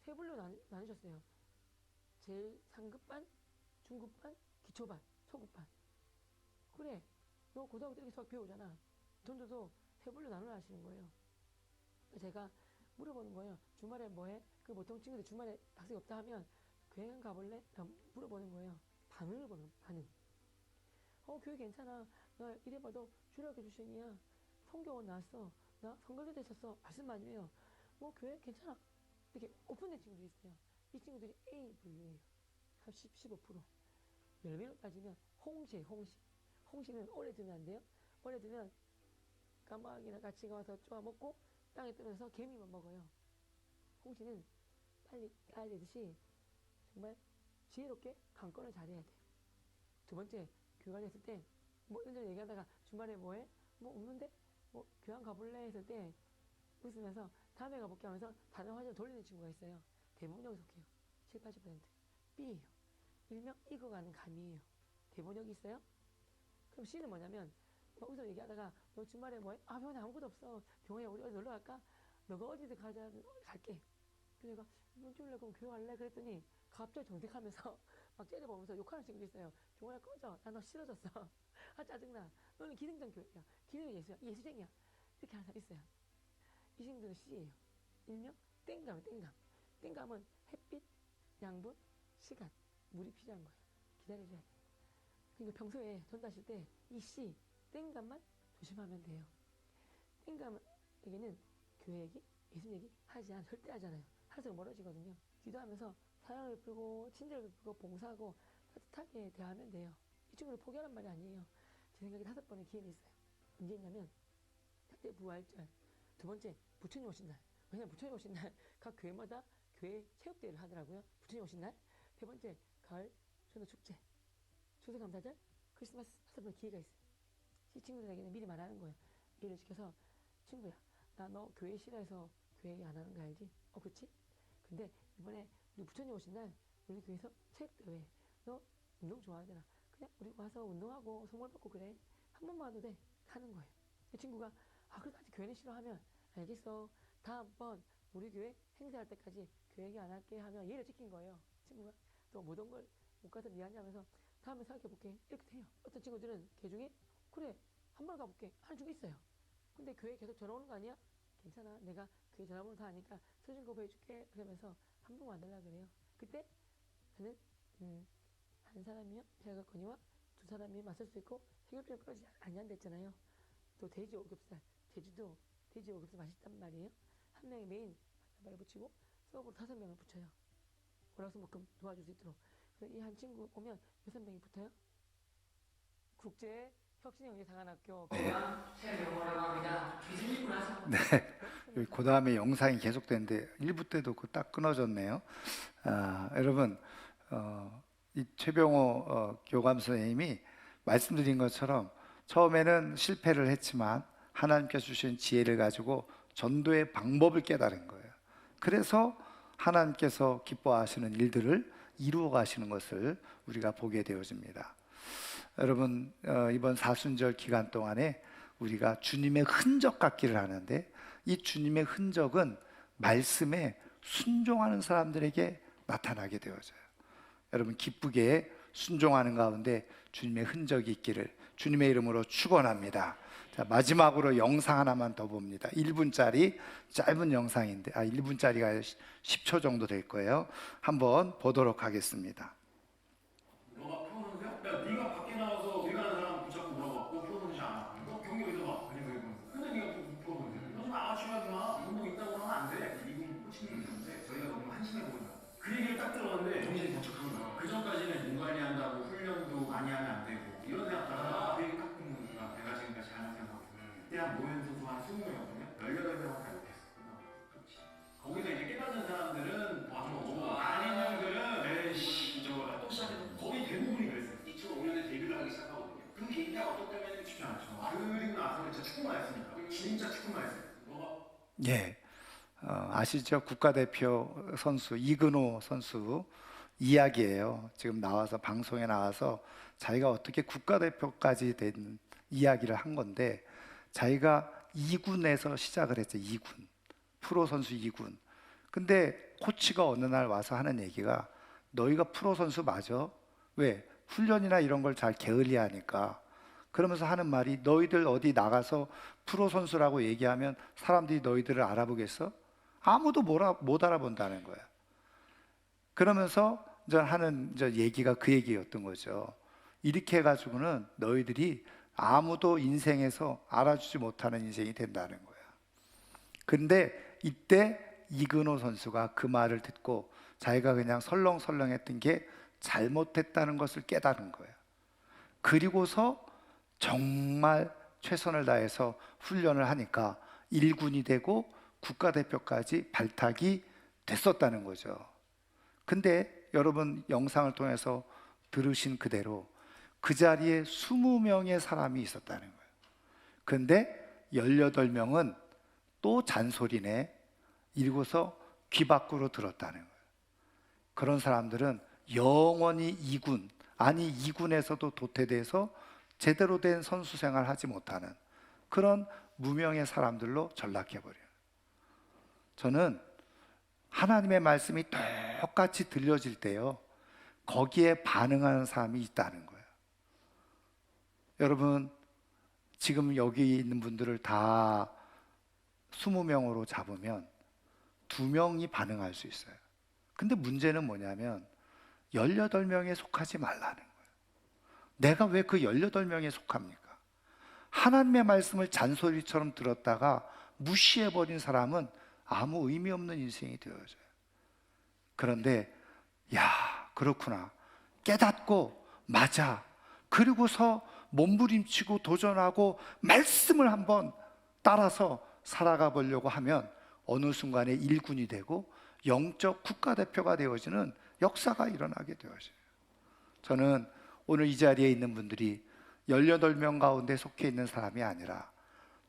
세 분류 나누셨어요. 제일 상급반, 중급반, 기초반, 초급반. 그래 너 고등학교 때 이렇게 수학 배우잖아. 전도도 세 분류 나누라 하시는 거예요. 제가 물어보는 거예요. 주말에 뭐해? 그 보통 친구들 주말에 학생이 없다 하면 교회 가볼래? 물어보는 거예요. 반응을 보는 반응. 교회 괜찮아. 나 이래봐도 주일학교 출신이야. 성경원 나왔어. 나 성결대도 있었어. 말씀 많이 해요. 뭐 교회 괜찮아. 이렇게 오픈된 친구들이 있어요. 이 친구들이 A 분류예요. 15%. 열매로 따지면 홍시는 오래 두면 안 돼요. 오래 두면 까마귀나 같이 가서 쪼아 먹고 땅에 떨어져서 개미만 먹어요. 홍시는 빨리 따야 되듯이 정말 지혜롭게 관건을 잘해야 돼요. 두 번째, 교회 다녔을 때, 뭐, 이런저런 얘기하다가 주말에 뭐 해? 뭐, 없는데? 뭐, 교회 가볼래? 했을 때, 웃으면서 다음에 가볼게 하면서 다른 화제를 돌리는 친구가 있어요. 대부분 여기 속해요. 7, 80%. B예요. 일명 익어가는 감이에요. 대부분 여기 있어요? 그럼 C는 뭐냐면, 뭐 웃어 얘기하다가, 너 주말에 뭐 해? 아, 병원에 아무것도 없어. 병원에 우리 어디 놀러 갈까? 너가 어디든 갈게. 그래서 내가, 이번 주일에 그럼 교회 갈래? 그랬더니, 갑자기 정색하면서 막 째려보면서 욕하는 친구도 있어요. 종아야 꺼져. 나 너 싫어졌어. 아 짜증나. 너는 기승전 교회야. 기승전 예수야. 예수쟁이야. 이렇게 하는 사람 있어요. 이 친구들은 C예요. 일명 땡감. 땡감은 햇빛, 양분, 시간, 물이 필요한 거예요. 기다려줘야 돼. 그러니까 평소에 전도하실 때 이 C, 땡감만 조심하면 돼요. 땡감에게는 교회 얘기, 예수 얘기 절대 하잖아요. 할수록 멀어지거든요. 기도하면서 사랑을 베풀고 친절을 베풀고 봉사하고 따뜻하게 대하면 돼요. 이 친구를 포기하란 말이 아니에요. 제 생각에 5번의 기회는 있어요. 언제 있냐면 첫째 부활절, 두 번째 부처님 오신 날. 왜냐면 부처님 오신 날 각 교회마다 교회 체육대회를 하더라고요. 부처님 오신 날. 세 번째 가을 전도 축제, 추수감사절, 크리스마스 5번의 기회가 있어요. 이 친구들에게는 미리 말하는 거예요. 예를 지켜서 친구야 나 너 교회 싫어해서 교회 얘기 안 하는 거 알지? 그치? 근데 이번에 우리 부처님 오신 날 우리 교회에서 체육대회 너 운동 좋아하잖아. 그냥 우리 와서 운동하고 선물 받고 그래. 한 번만 와도 돼. 하는 거예요. 이 친구가 그래도 아직 교회는 싫어하면 알겠어. 다음번 우리 교회 행사할 때까지 교회 얘기 안 할게 하면 예를 지킨 거예요. 친구가 또 못 온 걸 못 가서 미안해 하면서 다음에 생각해볼게. 이렇게 돼요. 어떤 친구들은 걔 중에 그래 한 번 가볼게 하는 친구 있어요. 근데 교회 계속 전화 오는 거 아니야? 괜찮아. 내가 교회 전화번호 다 아니까 수준 거부해줄게. 그러면서 한 번 와달라 그래요. 그때 저는 한 사람이요 해결거니와 두 사람이 맞설 수 있고 해결병 끊어지지 않냐는 됐잖아요. 또 돼지 오겹살 제주도 돼지 오겹살 맛있단 말이에요. 한 명이 메인 단발에 붙이고 서브로 5명을 붙여요. 월화수목금 도와줄 수 있도록. 그래서 이 한 친구 오면 6명이 붙어요. 국제 혁신영재사관학교 교장 최명호라고 합니다. 교수님 나서 네. 그 다음에 영상이 계속되는데 1부 때도 그 딱 끊어졌네요. 여러분, 이 최병호 교감 선생님이 말씀드린 것처럼 처음에는 실패를 했지만 하나님께서 주신 지혜를 가지고 전도의 방법을 깨달은 거예요. 그래서 하나님께서 기뻐하시는 일들을 이루어 가시는 것을 우리가 보게 되어집니다. 여러분, 이번 사순절 기간 동안에 우리가 주님의 흔적 갖기를 하는데 이 주님의 흔적은 말씀에 순종하는 사람들에게 나타나게 되어져요. 여러분, 기쁘게 순종하는 가운데 주님의 흔적이 있기를 주님의 이름으로 축원합니다. 자, 마지막으로 영상 하나만 더 봅니다. 1분짜리 짧은 영상인데 1분짜리가 10초 정도 될 거예요. 한번 보도록 하겠습니다. 너가 표현하세요? 야, 네가 밖에 나가서 길 가는 사람 붙잡고 물어봐. 너 표현하지 않아? 너 경기 어디서 봐? 아니 왜 그러는 근데 네가 또 표현하세요? 요즘 아마추어구나. 운동 있다고 하면 안 돼. 이분 코치님이 있는데 저희가 너무 한심해 보인다. 그 얘기를 딱 들었는데 정신이 번쩍한 거야. 그 전까지는 몸 관리한다고 훈련도 많이 하면 안 되고 이런 생각하다가 그 얘기 딱 듣는 순간 내가 지금까지 잘못 생각하고 있었는데 그때 한 모현 선수 한 20명이었거든요. 18명한테 못했어. 그렇지. 거기서 이제 깨닫는 사람들은 맞아. 아닌 형들은 에이씨 저거 또 시작해서 거의 대부분이 그랬어요. 2005년에 데뷔를 하기 시작하거든요. 그 계기가 어떤 때문에 쉽지 않죠. 그리고 나서 진짜 축구만 했으니까. 진짜 축구만 했어요. 예, 아시죠? 국가대표 선수 이근호 선수 이야기예요. 지금 나와서 방송에 나와서 자기가 어떻게 국가대표까지 된 이야기를 한 건데, 자기가 2군에서 시작을 했죠. 2군 프로 선수 2군. 근데 코치가 어느 날 와서 하는 얘기가, 너희가 프로 선수 맞아? 왜? 훈련이나 이런 걸 잘 게을리하니까. 그러면서 하는 말이, 너희들 어디 나가서 프로 선수라고 얘기하면 사람들이 너희들을 알아보겠어? 아무도 못 알아본다는 거야. 그러면서 하는 얘기가 그 얘기였던 거죠. 이렇게 해가지고는 너희들이 아무도 인생에서 알아주지 못하는 인생이 된다는 거야. 근데 이때 이근호 선수가 그 말을 듣고 자기가 그냥 설렁설렁했던 게 잘못했다는 것을 깨달은 거예요. 그리고서 정말 최선을 다해서 훈련을 하니까 1군이 되고 국가대표까지 발탁이 됐었다는 거죠. 근데 여러분 영상을 통해서 들으신 그대로 그 자리에 20명의 사람이 있었다는 거예요. 근데 18명은 또 잔소리네 이러고서 귀 밖으로 들었다는 거예요. 그런 사람들은 영원히 2군, 아니 2군에서도 도태돼서 제대로 된 선수 생활을 하지 못하는 그런 무명의 사람들로 전락해버려요. 저는 하나님의 말씀이 똑같이 들려질 때요, 거기에 반응하는 사람이 있다는 거예요. 여러분, 지금 여기 있는 분들을 다 20명으로 잡으면 2명이 반응할 수 있어요. 근데 문제는 뭐냐면 18명에 속하지 말라는 거예요. 내가 왜 그 18명에 속합니까? 하나님의 말씀을 잔소리처럼 들었다가 무시해버린 사람은 아무 의미 없는 인생이 되어져요. 그런데 야, 그렇구나, 깨닫고 맞아, 그리고서 몸부림치고 도전하고 말씀을 한번 따라서 살아가 보려고 하면 어느 순간에 1군이 되고 영적 국가대표가 되어지는 역사가 일어나게 되어져요. 저는 오늘 이 자리에 있는 분들이 18명 가운데 속해 있는 사람이 아니라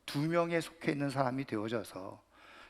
2명에 속해 있는 사람이 되어져서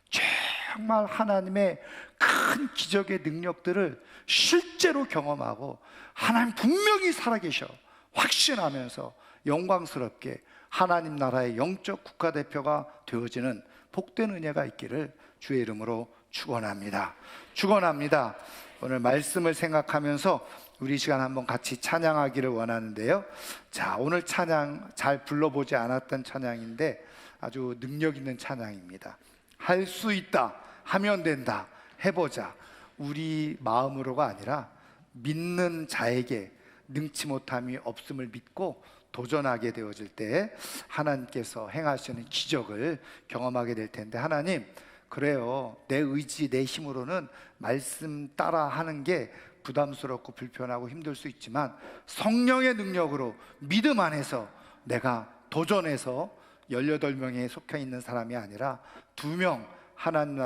정말 하나님의 큰 기적의 능력들을 실제로 경험하고 하나님 분명히 살아계셔 확신하면서 영광스럽게 하나님 나라의 영적 국가대표가 되어지는 복된 은혜가 있기를 주의 이름으로 축원합니다. 축원합니다. 오늘 말씀을 생각하면서 우리 이 시간 한번 같이 찬양하기를 원하는데요. 자, 오늘 찬양 잘 불러보지 않았던 찬양인데 아주 능력 있는 찬양입니다. 할 수 있다, 하면 된다, 해보자. 우리 마음으로가 아니라 믿는 자에게 능치 못함이 없음을 믿고 도전하게 되어질 때 하나님께서 행하시는 기적을 경험하게 될 텐데, 하나님, 그래요, 내 의지, 내 힘으로는 말씀 따라 하는 게 부담스럽고 불편하고 힘들 수 있지만 성령의 능력으로 믿음 안에서 내가 도전해서 18명에 속해 있는 사람이 아니라 2명 하나님 나라